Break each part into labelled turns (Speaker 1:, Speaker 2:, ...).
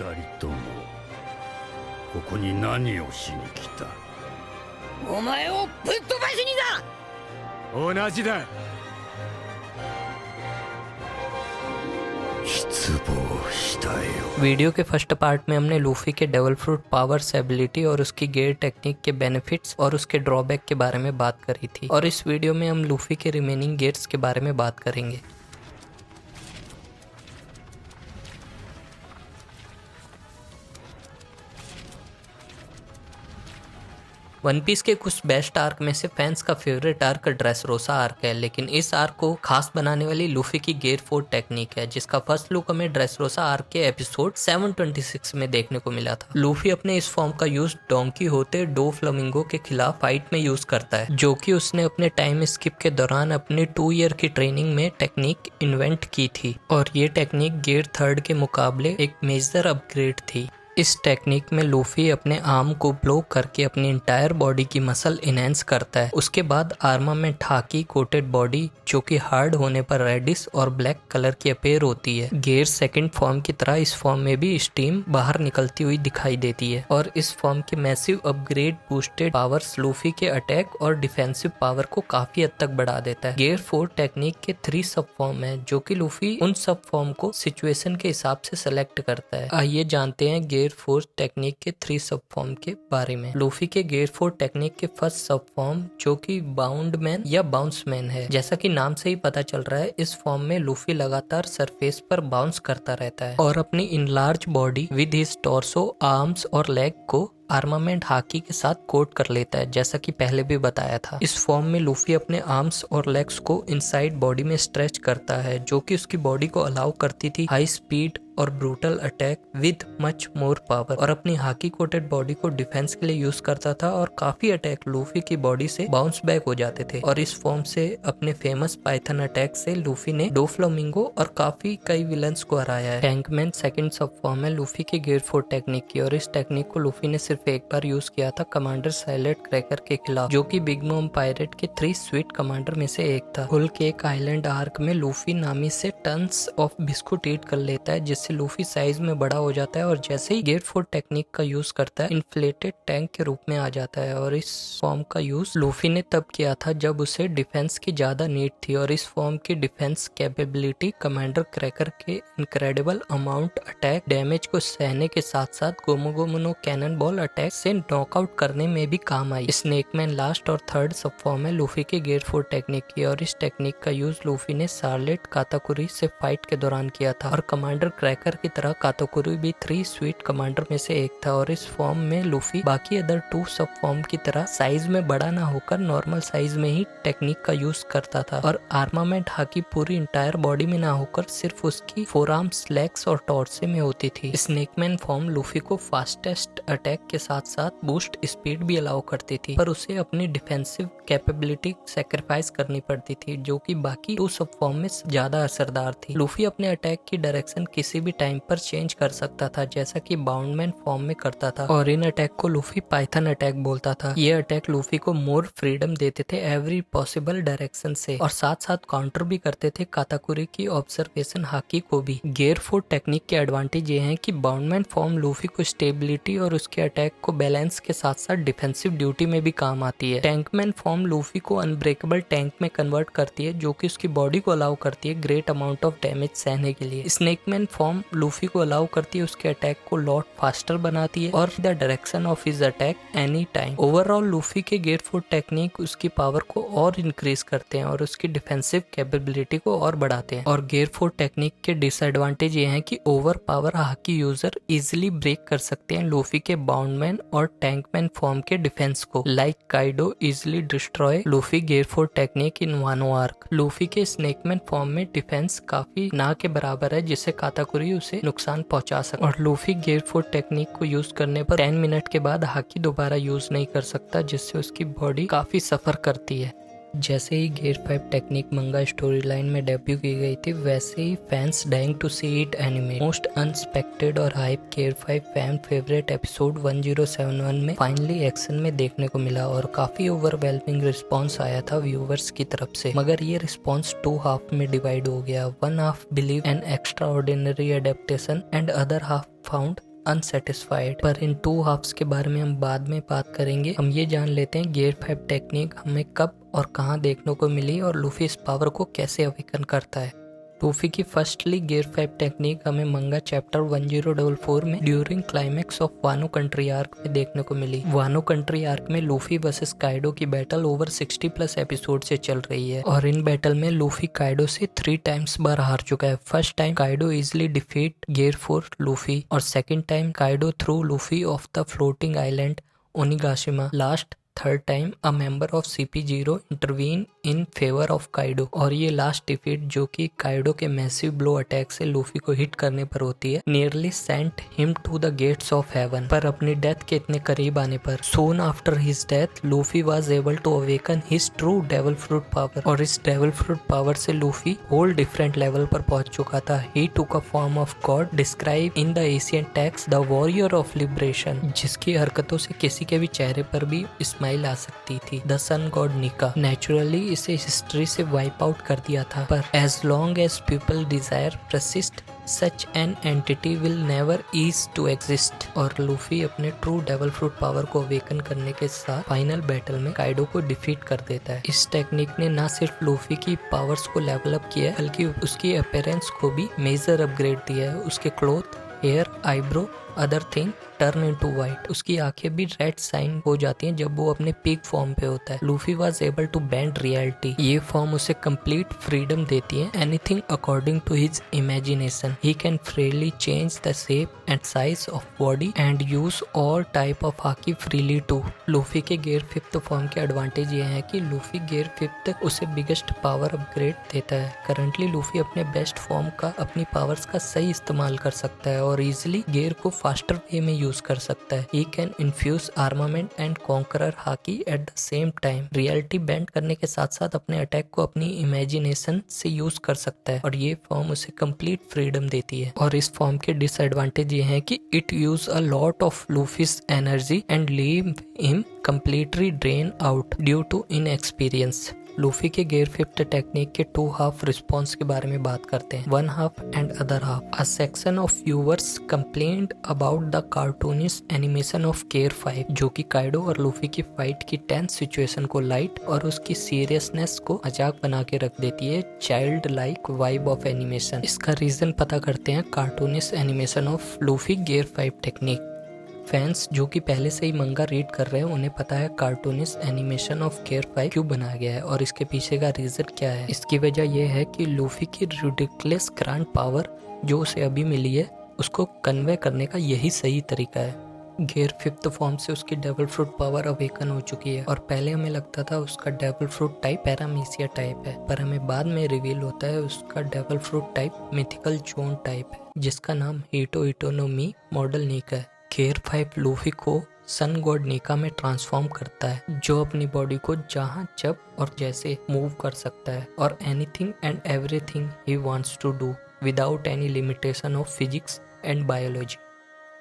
Speaker 1: 人ともここに何をしに来た。
Speaker 2: お前をぶっ飛ばしにだ。
Speaker 3: 同じだ。
Speaker 1: 失望したよ。
Speaker 4: वीडियो के first part में हमने लूफी के डेवल फ्रूट पावर्स एबिलिटी और उसकी गेयर टेक्निक के बेनिफिट्स और उसके ड्रॉबैक के बारे में बात करी थी, और इस वीडियो में हम लूफी के रिमेनिंग गेयर्स के बारे में बात करेंगे। वन पीस के कुछ बेस्ट आर्क में से फैंस का फेवरेट आर्क ड्रेसरोसा आर्क है, लेकिन इस आर्क को खास बनाने वाली लूफी की गेयर फोर टेक्निक है, जिसका फर्स्ट लुक हमें ड्रेसरोसा आर्क के एपिसोड 726 में देखने को मिला था। लूफी अपने इस फॉर्म का यूज डोंकी होते डो फ्लामिंगो के खिलाफ फाइट में यूज करता है, जो कि उसने अपने टाइम स्किप के दौरान अपनी 2 ईयर की ट्रेनिंग में टेक्निक इन्वेंट की थी, और ये टेक्निक गेयर थर्ड के मुकाबले एक मेजर अपग्रेड थी। इस टेक्निक में लूफी अपने आर्म को ब्लो करके अपनी इंटायर बॉडी की मसल इनहेंस करता है। उसके बाद आर्मामेंट हाकी कोटेड बॉडी, जो कि हार्ड होने पर रेडिश और ब्लैक कलर की अपेयर होती है। गेयर सेकंड फॉर्म की तरह इस फॉर्म में भी स्टीम बाहर निकलती हुई दिखाई देती है, और इस फॉर्म की massive upgrade boosted powers Luffy के अटैक और डिफेंसिव पावर को काफी हद तक बढ़ा देता है। गेयर 4 टेक्निक के 3 सब फॉर्म है, जो कि लूफी उन सब फॉर्म को सिचुएशन के हिसाब से सेलेक्ट करता है। आइए जानते हैं गेयर 4 टेक्निक के 3 सब फॉर्म के बारे में। लूफी के गेयर 4 टेक्निक के फर्स्ट सब फॉर्म, जो कि बाउंड मैन या बाउंस मैन है। जैसा कि नाम से ही पता चल रहा है, इस फॉर्म में लूफी लगातार सरफेस पर बाउंस करता रहता है और अपनी enlarge body with his torso, arms और लेग को आर्मामेंट हाकी के साथ कोट कर लेता है, जैसा कि पहले भी बताया था। इस फॉर्म में लूफी अपने आर्म्स और लेग्स को इनसाइड बॉडी में स्ट्रेच करता है, जो कि उसकी बॉडी को अलाउ करती थी हाई स्पीड और brutal attack with much more power, और अपनी हाकी कोटेड बॉडी को डिफेंस के लिए यूज करता था, और काफी अटैक लूफी की बॉडी से बाउंस बैक हो जाते थे। और इस फॉर्म से अपने फेमस पाइथन अटैक से लूफी ने डो फ्लामिंगो और काफी कई विलन्स को हराया है। टैंकमैन सेकंड सब फॉर्म है लूफी के गेयर 4 टेक्निक की, और इस टेक्निक को लूफी ने सिर्फ एक बार यूज किया था कमांडर साइलेंट क्रैकर के खिलाफ, जो कि बिग मॉम पायरेट के 3 स्वीट कमांडर में से एक था। हुल केक आइलैंड आर्क में लूफी नामी से टन्स ऑफ बिस्कुट ईट कर लेता है, जिससे लूफी साइज में बड़ा हो जाता है, और जैसे ही गेयर 4 टेक्निक का यूज करता है, इन्फ्लेटेड टैंक के रूप में आ जाता है। और इस फॉर्म का यूज लूफी ने तब किया था जब उसे डिफेंस की ज्यादा नीड थी, और इस फॉर्म की डिफेंस कैपेबिलिटी कमांडर क्रैकर के इनक्रेडिबल अमाउंट अटैक डैमेज को सहने के साथ साथ Gomu Gomu no cannon ball attack से नॉकआउट करने में भी काम आई। स्नेकमैन लास्ट और थर्ड सब फॉर्म है लूफी के गेयर 4 टेक्निक की, और इस टेक्निक का यूज लूफी ने शार्लेट काताकुरी से फाइट के दौरान किया था, और कमांडर क्रैकर की तरह काताकुरी भी 3 स्वीट कमांडर में से एक था। और इस फॉर्म में लूफी बाकी अदर 2 सब फॉर्म की तरह साइज में बड़ा ना होकर नॉर्मल साइज में ही टेक्निक का यूज करता था, और आर्मामेंट हाकी पूरी इंटायर बॉडी में ना होकर सिर्फ उसकी फोर आर्म्स, लेग्स और टॉर्से में होती थी। स्नेकमैन फॉर्म लूफी को फास्टेस्ट अटैक के साथ साथ बूस्ट स्पीड भी अलाउ करती थी, पर उसे अपनी डिफेंसिव कैपेबिलिटी सैक्रिफाइस करनी पड़ती थी, जो कि बाकी 2 सब फॉर्म में ज्यादा असरदार थी। लूफी अपने अटैक की डायरेक्शन किसी भी टाइम पर चेंज कर सकता था, जैसा कि बाउंडमैन फॉर्म में करता था, और इन अटैक को लूफी पाइथन अटैक बोलता था। ये अटैक लूफी को मोर फ्रीडम देते थे एवरी पॉसिबल डायरेक्शन से, और साथ साथ काउंटर भी करते थे काताकुरी की ऑब्जर्वेशन हाकी को भी। गेयर 4 टेक्निक के एडवांटेज ये हैं कि बाउंडमैन फॉर्म लूफी को स्टेबिलिटी और उसके अटैक को बैलेंस के साथ साथ डिफेंसिव ड्यूटी में भी काम आती है। टैंकमैन फॉर्म लूफी को अनब्रेकेबल टैंक में कन्वर्ट करती है, जो कि उसकी बॉडी को अलाउ करती है ग्रेट अमाउंट ऑफ डैमेज सहने के लिए। स्नेकमैन फॉर्म लूफी को अलाउ करती है उसके अटैक को लॉट फास्टर बनाती है और the direction of his attack any time. Overall Luffy के गेयर 4 टेक्निक उसकी पावर को और इंक्रीज करते हैं और उसकी डिफेंसिव कैपेबिलिटी को और बढ़ाते हैं। और गेयर 4 टेक्निक के डिसएडवांटेज ये हैं कि over power haki user easily break कर सकते हैं लूफी के बाउंडमैन और टैंकमैन फॉर्म के डिफेंस को, like Kaido easily destroy Luffy gear 4 technique in Wano arc. Luffy के स्नेकमैन फॉर्म में डिफेंस काफी ना के बराबर है, जिससे काताकुरी उसे नुकसान पहुंचा सकता, और लूफी गेयर 4 टेक्निक को यूज करने पर 10 मिनट के बाद हाकी दोबारा यूज नहीं कर सकता, जिससे उसकी बॉडी काफी सफर करती है। जैसे ही gear 5 technique manga story line में डेब्यू की गई थी, वैसे ही fans dying to see it animate. Most unexpected और hype gear 5 fan favourite episode 1071 में फाइनली एक्शन में देखने को मिला, और काफी ओवरवेलमिंग रिस्पॉन्स आया था व्यूवर्स की तरफ से। मगर ये रिस्पॉन्स 2 हाफ में डिवाइड हो गया। 1 half believe an extra ordinary adaptation and other half found unsatisfied. पर इन 2 हाफ्स के बारे में हम बाद में बात करेंगे। हम ये जान लेते हैं गियर 5 टेक्निक हमें कब और कहाँ देखने को मिली और लूफी इस पावर को कैसे अवेकन करता है। लूफी की फर्स्टली गियर 5 टेक्निक हमें मंगा चैप्टर 1044 में during climax of Wano country arc में देखने को मिली। वानो कंट्री आर्क में लूफी वर्सेस काइडो की बैटल ओवर 60+ एपिसोड से चल रही है और इन बैटल में लूफी काइडो से 3 टाइम्स बार हार चुका है। First time Kaido easily defeat gear 4 Luffy और second time Kaido through Luffy off the floating island Onigashima. Last third time a member of CP0 intervene in favour of Kaido और ये last defeat जो कि Kaido के massive blow attack से Luffy को hit करने पर होती है nearly sent him to the gates of heaven. पर अपनी डेथ के इतने करीब आने पर soon after his death Luffy was able to awaken his true devil fruit power और इस डेविल फ्रूट पावर से लूफी होल डिफरेंट लेवल पर पहुंच चुका था। He took a form of God describe in the Asian text the warrior of liberation, जिसकी हरकतों से किसी के भी चेहरे पर भी स्माइल आ सकती थी। The sun god Nika naturally इसे हिस्ट्री से वाइप आउट कर दिया था, पर as long as people desire persist such an entity will never cease to exist. और लूफी अपने ट्रू डेविल फ्रूट पावर को अवेकन करने के साथ फाइनल बैटल में काइडो को डिफीट कर देता है। इस टेक्निक ने न सिर्फ लूफी की पावर्स को लेवल अप किया है बल्कि उसकी अपीयरेंस को भी मेजर अपग्रेड दिया है। उसके cloth, hair, eyebrow, other thing turn into white. उसकी आंखें भी रेड साइन हो जाती हैं जब वो अपने पीक फॉर्म पे होता है। Luffy was able to bend reality. ये फॉर्म उसे कंप्लीट फ्रीडम देती है। Anything according to his imagination. He can freely change the shape and size of body and use all type of haki freely too. Luffy के gear 5th form के advantage ये है कि Luffy gear 5th उसे biggest power upgrade देता है। Currently Luffy अपने best form का अपनी पावर्स का सही इस्तेमाल कर सकता है और इजिली गियर को फास्टर वे में यूज कर सकता है। He can infuse armament and conqueror haki at the same time। Reality bend करने के साथ साथ अपने अटैक को अपनी इमेजिनेशन से यूज कर सकता है और ये फॉर्म उसे कंप्लीट फ्रीडम देती है। और इस फॉर्म के डिसएडवांटेज ये हैं कि it use a lot of Luffy's energy and leave him completely drain out due to inexperience. Luffy के गियर 5th टेक्निक के 2 हाफ रिस्पॉन्स के बारे में बात करते हैं। 1 half and other half. A section of viewers complained about the cartoonist animation of gear 5 जो कि काइडो और लूफी की फाइट की टेंस सिचुएशन को लाइट और उसकी सीरियसनेस को मजाक बना के रख देती है। Child like vibe of animation. इसका रीजन पता करते हैं cartoonist animation of Luffy gear 5 technique. Fans जो कि पहले से ही मंगा रीड कर रहे हैं उन्हें पता है कार्टूनिस्ट एनिमेशन ऑफ गियर 5 क्यों बनाया गया है और इसके पीछे का रीजन क्या है। इसकी वजह यह है कि लूफी की रिडिकुलस ग्रैंड पावर जो उसे अभी मिली है उसको कन्वे करने का यही सही तरीका है। गियर 5th फॉर्म से उसकी डेविल फ्रूट पावर अवेकन हो चुकी है और पहले हमें लगता था उसका डेविल फ्रूट टाइप पैरामीसिया टाइप है, पर हमें बाद में रिवील होता है उसका devil fruit type mythical zone type है जिसका नाम हिटो हिटो नो मी मॉडल नीका है। गियर 5 लूफी को सन गॉड नीका में ट्रांसफॉर्म करता है जो अपनी बॉडी को जहां जब और जैसे मूव कर सकता है और anything and everything he wants to do without any limitation of physics and biology.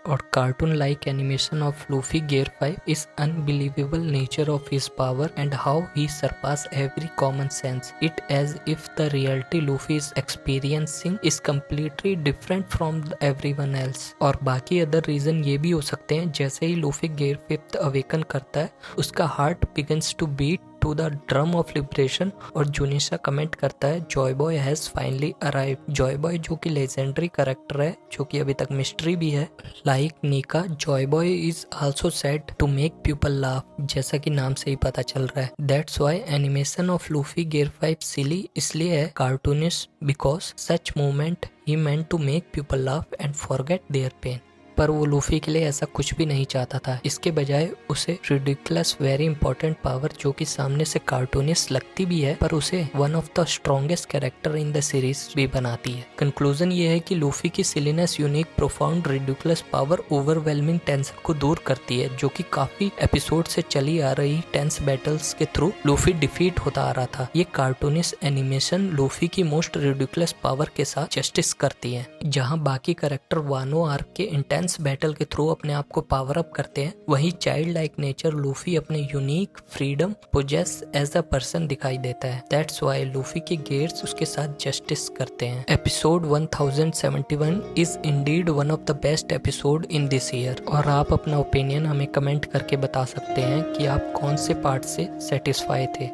Speaker 4: और cartoon like animation of Luffy gear 5 is unbelievable nature of his power and how he surpass every common sense. It as if the reality Luffy is experiencing is completely different from everyone else. और बाकी other reason ये भी हो सकते हैं जैसे ही Luffy gear 5th awaken करता है उसका heart begins to beat to the drum of liberation और जुनिशा कमेंट करता है Joy Boy has finally arrived. Joy Boy जो कि लेजेंडरी कैरेक्टर है जो कि अभी तक मिस्ट्री भी है। Like Nika Joy Boy is also said to make people laugh जैसा कि नाम से ही पता चल रहा है। That's why animation of Luffy gear 5 silly इसलिए है cartoonist because such moment he meant to make people laugh and forget their pain. पर वो लूफी के लिए ऐसा कुछ भी नहीं चाहता था, इसके बजाय उसे रिडिकुलस वेरी इंपॉर्टेंट पावर जो कि सामने से कार्टूनिस्ट लगती भी है पर उसे one of the strongest character in the series भी बनाती है। कंक्लूजन ये है कि लूफी की silliness unique profound ridiculous power overwhelming tension को दूर करती है जो कि काफी एपिसोड से चली आ रही टेंस बैटल्स के थ्रू लूफी डिफीट होता आ रहा था। ये कार्टूनिस्ट एनिमेशन लूफी की मोस्ट रिडिकुलस पावर के साथ जस्टिस करती है। जहाँ बाकी कैरेक्टर वानो आर्क के इंटेंस इंटेंस बैटल के थ्रू अपने आप को पावर अप करते हैं, वहीं चाइल्ड लाइक नेचर लूफी अपने unique freedom possess as a person दिखाई देता है। दैट्स व्हाई लूफी के गेयर्स उसके साथ जस्टिस करते हैं। Episode 1071 is Indeed one of the best episode in this year. और आप अपना ओपिनियन हमें कमेंट करके बता सकते हैं कि आप कौन से पार्ट से सेटिस्फाई थे।